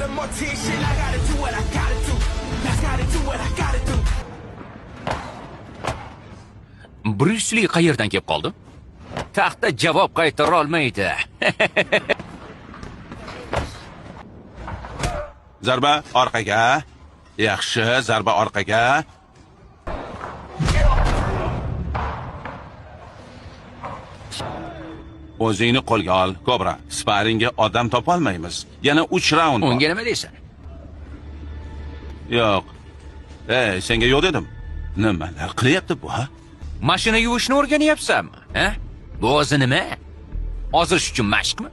the mortician. I gotta do what I gotta do. I gotta do what I gotta do. Bruce Lee qayerdan kelib qoldi? Taxtda javob qaytara olmaydi. Zarba orqaga. Yaxshi, zarba orqaga. O'zingni qo'lga ol, Kobra. Sparingga odam topolmaymiz. Yana 3 raund. Unga nima deysan? Yo'q. Senga yo'q dedim. Nimalar qilyapti bu, ha? Mashina yuvishni o'rganyapsanmi, ha? Bu o'zi nima? Ozirish uchun mashqmi?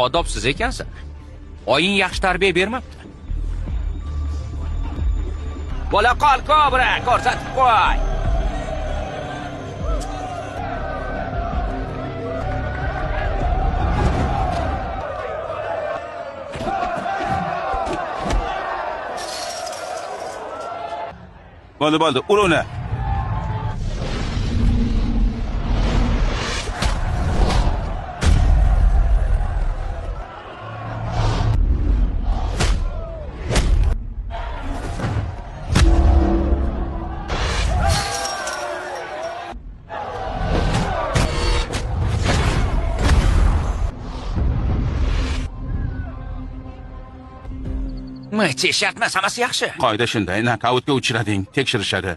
Odobsiz ekansan. Oying yaxshi tarbiya bermabdi. Bola qol, Kobra, ko'rsatib qo'y. Bo'ldi, ur uni. Maychi shartmas hammasi yaxshi. Qoida shunday, nokautga uchrading, tekshirishadi.